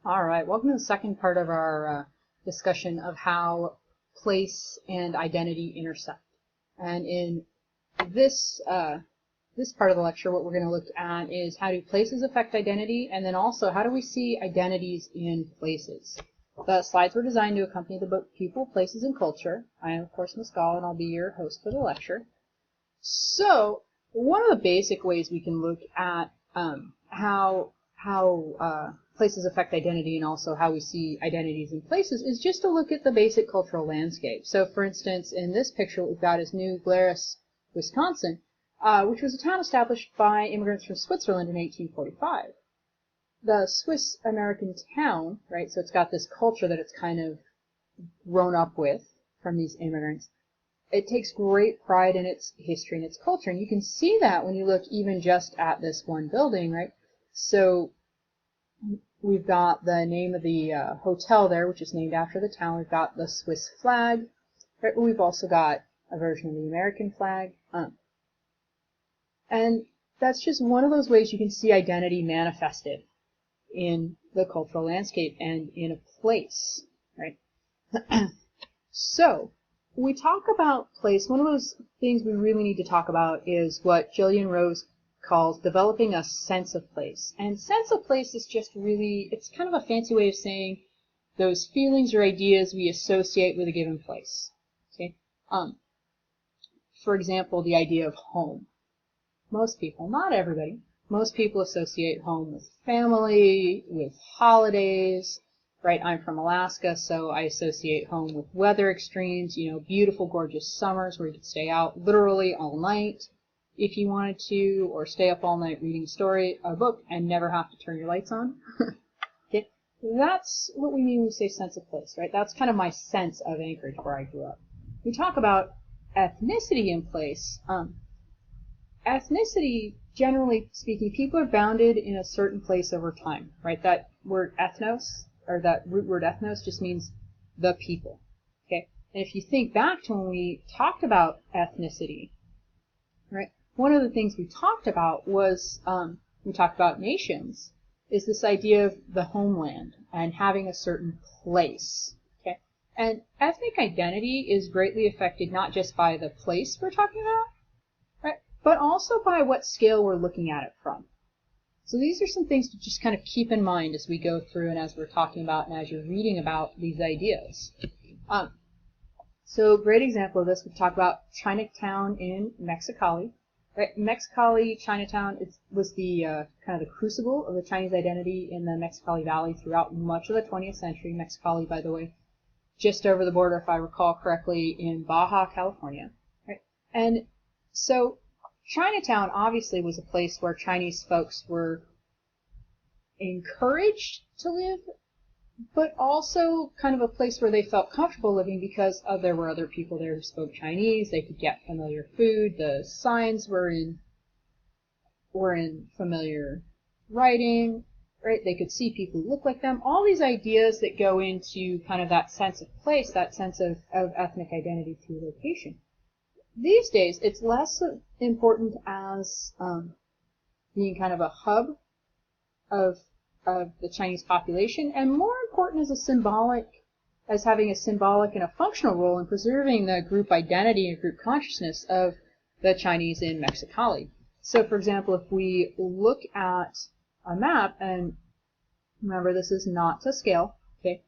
All right, welcome to the second part of our discussion of how place and identity intersect. And in this this part of the lecture, what we're going to look at is how do places affect identity, and then also how do we see identities in places. The slides were designed to accompany the book People, Places, and Culture. I am, of course, Mexicali, and I'll be your host for the lecture. So, one of the basic ways we can look at how places affect identity and also how we see identities in places is just to look at the basic cultural landscape. So, for instance, in this picture, what we've got is New Glarus, Wisconsin, which was a town established by immigrants from Switzerland in 1845. The Swiss-American town, right, so it's got this culture that it's kind of grown up with from these immigrants. It takes great pride in its history and its culture, and you can see that when you look even just at this one building, right? So we've got the name of the hotel there, which is named after the town. We've got the Swiss flag, right? But we've also got a version of the American flag. And that's just one of those ways you can see identity manifested in the cultural landscape and in a place, right? So, when we talk about place, one of those things we really need to talk about is what Jillian Rose calls developing a sense of place. And sense of place is just really, it's kind of a fancy way of saying those feelings or ideas we associate with a given place. Okay? For example, the idea of home. Most people, not everybody, most people associate home with family, with holidays, right? I'm from Alaska, so I associate home with weather extremes, you know, beautiful, gorgeous summers where you could stay out literally all night if you wanted to, or stay up all night reading a book, and never have to turn your lights on. Okay? That's what we mean when we say sense of place, right? That's kind of my sense of Anchorage where I grew up. We talk about ethnicity in place. Ethnicity, generally speaking, people are bounded in a certain place over time, right? That word ethnos, or that root word ethnos, just means the people, okay? And if you think back to when we talked about ethnicity, right, one of the things we talked about was, we talked about nations, is this idea of the homeland and having a certain place, okay? And ethnic identity is greatly affected not just by the place we're talking about, right, but also by what scale we're looking at it from. So these are some things to just kind of keep in mind as we go through and as we're talking about and as you're reading about these ideas. So a great example of this, we talk about Chinatown in Mexicali. Right? Mexicali Chinatown was the kind of the crucible of the Chinese identity in the Mexicali Valley throughout much of the 20th century. Mexicali, by the way, just over the border, if I recall correctly, in Baja, California. Right? And so Chinatown obviously was a place where Chinese folks were encouraged to live, but also kind of a place where they felt comfortable living because there were other people there who spoke Chinese. They could get familiar food. The signs were in familiar writing, right? They could see people who look like them. All these ideas that go into kind of that sense of place, that sense of ethnic identity through location. These days, it's less important as being kind of a hub of the Chinese population, and more important as having a symbolic and a functional role in preserving the group identity and group consciousness of the Chinese in Mexicali. So, for example, if we look at a map, and remember this is not to scale, okay,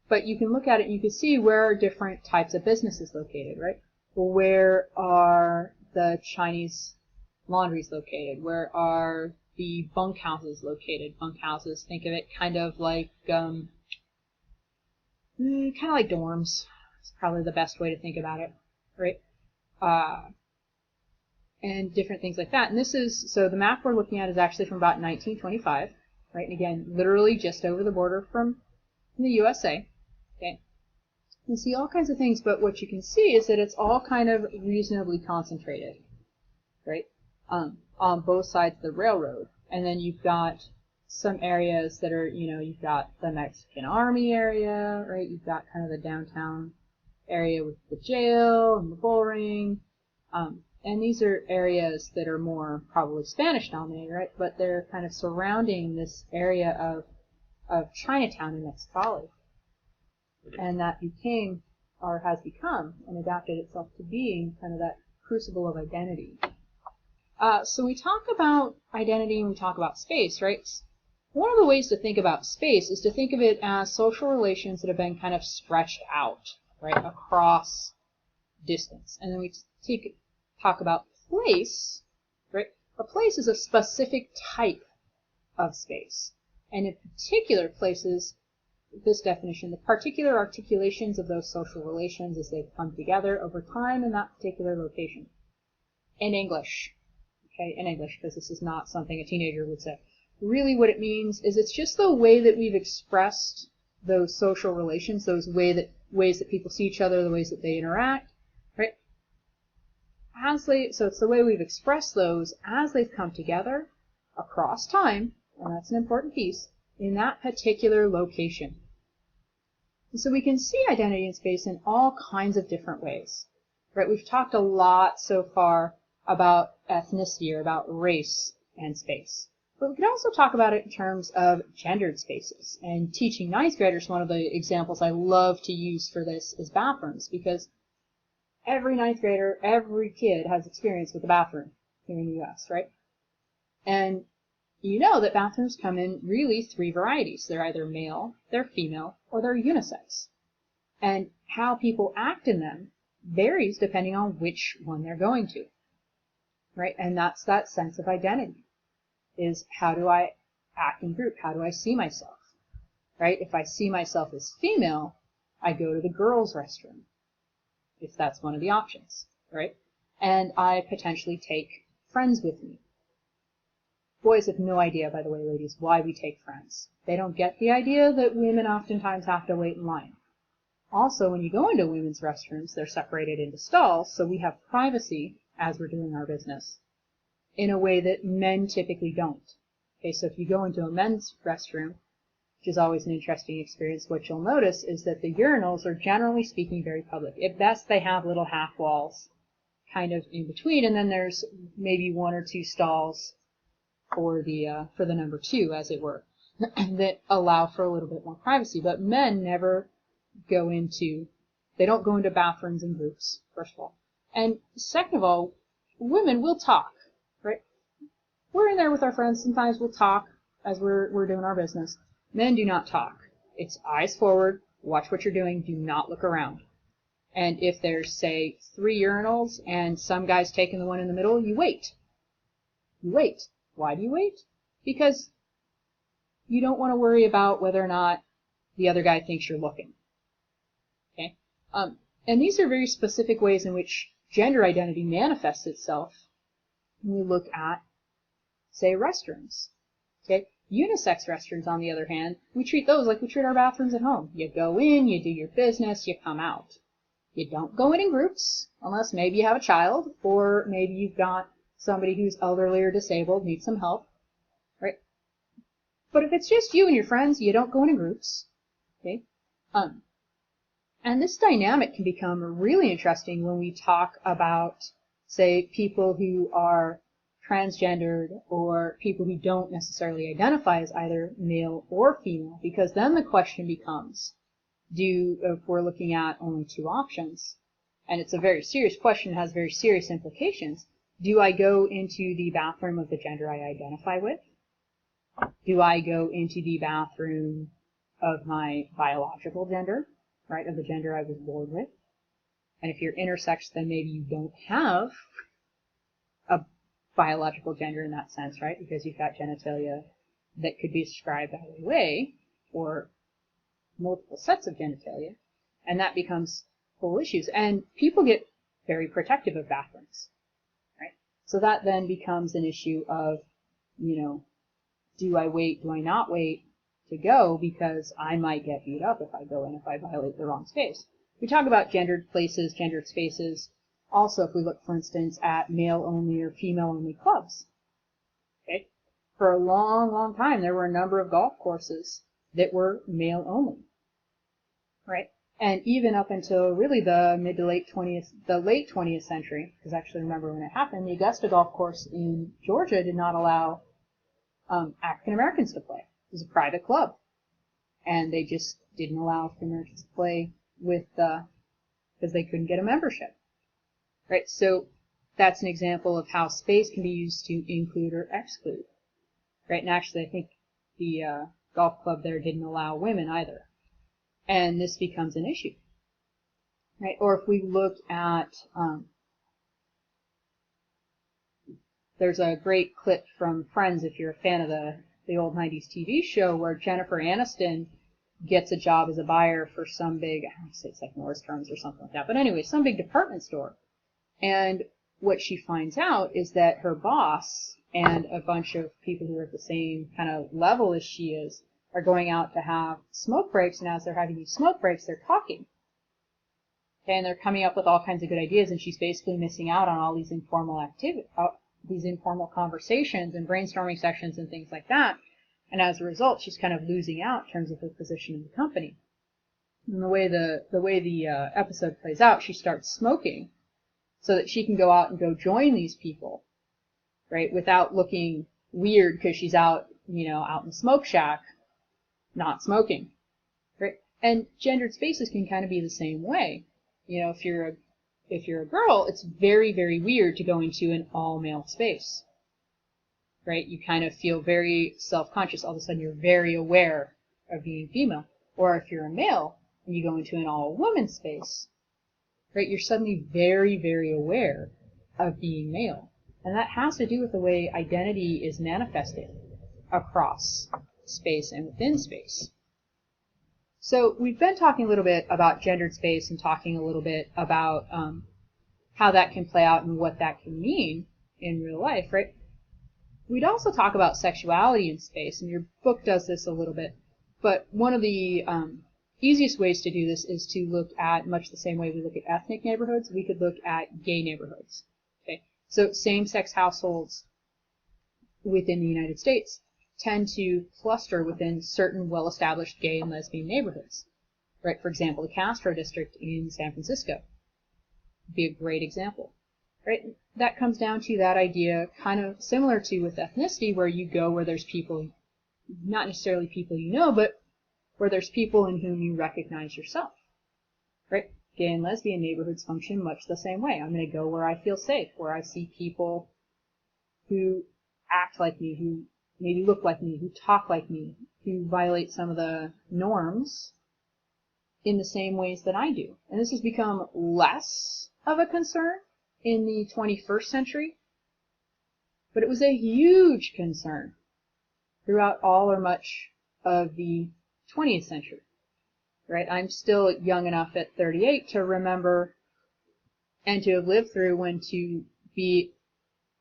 but you can look at it and you can see where are different types of businesses located, right? Where are the Chinese laundries located? Where are the bunkhouses located? Bunkhouses, think of it kind of like dorms. It's probably the best way to think about it, right? And different things like that. And so the map we're looking at is actually from about 1925, right? And again, literally just over the border from the USA, okay? You see all kinds of things, but what you can see is that it's all kind of reasonably concentrated, right, on both sides of the railroad. And then you've got some areas that are, you've got the Mexican Army area, right? You've got kind of the downtown area with the jail and the bull ring. And these are areas that are more probably Spanish dominated, right? But they're kind of surrounding this area of Chinatown in Mexicali. And that became, or has become, and adapted itself to being kind of that crucible of identity. So we talk about identity and we talk about space, right? One of the ways to think about space is to think of it as social relations that have been kind of stretched out, right, across distance. And then we talk about place, right? A place is a specific type of space. And in particular places, this definition, the particular articulations of those social relations as they've come together over time in that particular location. In English, okay, in English, because this is not something a teenager would say. Really what it means is it's just the way that we've expressed those social relations, those ways that people see each other, the ways that they interact, right? So it's the way we've expressed those as they've come together across time, and that's an important piece, in that particular location. And so we can see identity in space in all kinds of different ways, right? We've talked a lot so far about ethnicity or about race and space. But we can also talk about it in terms of gendered spaces. And teaching ninth graders, one of the examples I love to use for this is bathrooms, because every ninth grader, every kid has experience with the bathroom here in the U.S., right? And you know that bathrooms come in really three varieties. They're either male, they're female, or they're unisex. And how people act in them varies depending on which one they're going to, right? And that's that sense of identity, is how do I act in group? How do I see myself, right? If I see myself as female, I go to the girls' restroom, if that's one of the options, right? And I potentially take friends with me. Boys have no idea, by the way, ladies, why we take friends. They don't get the idea that women oftentimes have to wait in line. Also, when you go into women's restrooms, they're separated into stalls, so we have privacy as we're doing our business in a way that men typically don't. Okay, so if you go into a men's restroom, which is always an interesting experience, what you'll notice is that the urinals are generally speaking very public. At best, they have little half walls kind of in between, and then there's maybe one or two stalls for the number two, as it were, that allow for a little bit more privacy. But men never they don't go into bathrooms in groups, first of all. And second of all, women will talk, right? We're in there with our friends. Sometimes we'll talk as we're doing our business. Men do not talk. It's eyes forward, watch what you're doing, do not look around. And if there's, say, 3 urinals and some guy's taking the one in the middle, you wait. You wait. Why do you wait? Because you don't want to worry about whether or not the other guy thinks you're looking. Okay? And these are very specific ways in which gender identity manifests itself when we look at, say, restrooms. Okay? Unisex restrooms, on the other hand, we treat those like we treat our bathrooms at home. You go in, you do your business, you come out. You don't go in groups, unless maybe you have a child, or maybe you've got somebody who's elderly or disabled, needs some help, right? But if it's just you and your friends, you don't go in groups, okay? And this dynamic can become really interesting when we talk about, say, people who are transgendered or people who don't necessarily identify as either male or female, because then the question becomes, if we're looking at only 2 options, and it's a very serious question, has very serious implications, do I go into the bathroom of the gender I identify with? Do I go into the bathroom of my biological gender, right, of the gender I was born with? And if you're intersex, then maybe you don't have a biological gender in that sense, right, because you've got genitalia that could be described either way, or multiple sets of genitalia, and that becomes whole issues. And people get very protective of bathrooms. So that then becomes an issue of, do I wait, do I not wait to go, because I might get beat up if I go in, if I violate the wrong space. We talk about gendered places, gendered spaces. Also, if we look, for instance, at male-only or female-only clubs. Okay? For a long, long time, there were a number of golf courses that were male-only. Right? And even up until really the late 20th century, because I actually remember when it happened, the Augusta Golf Course in Georgia did not allow African Americans to play. It was a private club. and they just didn't allow African Americans to play with because they couldn't get a membership. Right? So that's an example of how space can be used to include or exclude. Right? And actually, I think the golf club there didn't allow women either. And this becomes an issue. Right? Or if we look at, there's a great clip from Friends, if you're a fan of the old 90s TV show, where Jennifer Aniston gets a job as a buyer for some big, I don't know, say it's like Nordstrom's or something like that, but anyway, some big department store. And what she finds out is that her boss and a bunch of people who are at the same kind of level as she is are going out to have smoke breaks, and as they're having these smoke breaks, they're talking. Okay, and they're coming up with all kinds of good ideas, and she's basically missing out on all these informal these informal conversations and brainstorming sessions and things like that. And as a result, she's kind of losing out in terms of her position in the company. And the way the episode plays out, she starts smoking so that she can go out and go join these people, right, without looking weird because she's out, out in the smoke shack, not smoking, right? And gendered spaces can kind of be the same way. If you're a girl, it's very, very weird to go into an all-male space, right? You kind of feel very self-conscious. All of a sudden, you're very aware of being female. Or if you're a male and you go into an all-woman space, right, you're suddenly very, very aware of being male. And that has to do with the way identity is manifested across space and within space. So we've been talking a little bit about gendered space and talking a little bit about how that can play out and what that can mean in real life, right? We'd also talk about sexuality in space, and your book does this a little bit, but one of the easiest ways to do this is to look at, much the same way we look at ethnic neighborhoods, we could look at gay neighborhoods. Okay? So same-sex households within the United States tend to cluster within certain well-established gay and lesbian neighborhoods. Right? For example, the Castro district in San Francisco would be a great example. Right? That comes down to that idea, kind of similar to with ethnicity, where you go where there's people, not necessarily people you know, but where there's people in whom you recognize yourself. Right? Gay and lesbian neighborhoods function much the same way. I'm going to go where I feel safe, where I see people who act like me, who maybe look like me, who talk like me, who violate some of the norms in the same ways that I do. And this has become less of a concern in the 21st century, but it was a huge concern throughout all or much of the 20th century. Right? I'm still young enough at 38 to remember and to have lived through when to be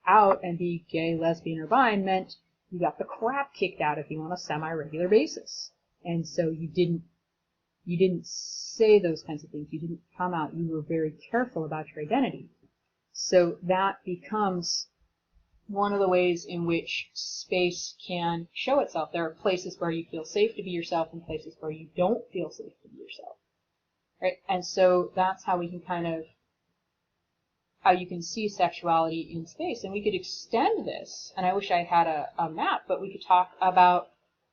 out and be gay, lesbian, or bi meant you got the crap kicked out of you on a semi-regular basis. And so you didn't say those kinds of things. You didn't come out. You were very careful about your identity. So that becomes one of the ways in which space can show itself. There are places where you feel safe to be yourself and places where you don't feel safe to be yourself. Right? And so that's how we can how you can see sexuality in space. And we could extend this, and I wish I had a map, but we could talk about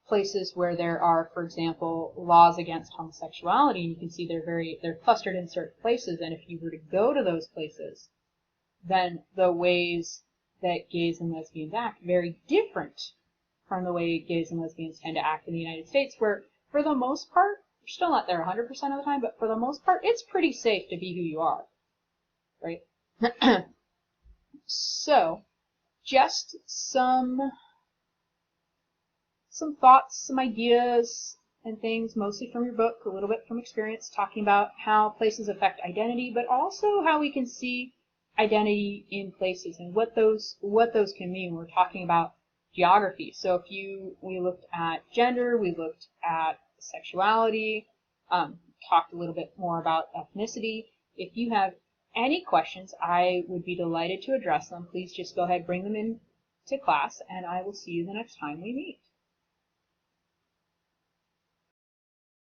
places where there are, for example, laws against homosexuality, and you can see they're clustered in certain places, and if you were to go to those places, then the ways that gays and lesbians act very different from the way gays and lesbians tend to act in the United States, where for the most part, you're still not there 100% of the time, but for the most part, it's pretty safe to be who you are, right? So, just some thoughts, some ideas, and things, mostly from your book, a little bit from experience, talking about how places affect identity, but also how we can see identity in places and what those can mean. We're talking about geography. So we looked at gender, we looked at sexuality, talked a little bit more about ethnicity. If you have any questions, I would be delighted to address them. Please just go ahead, bring them in to class, and I will see you the next time we meet.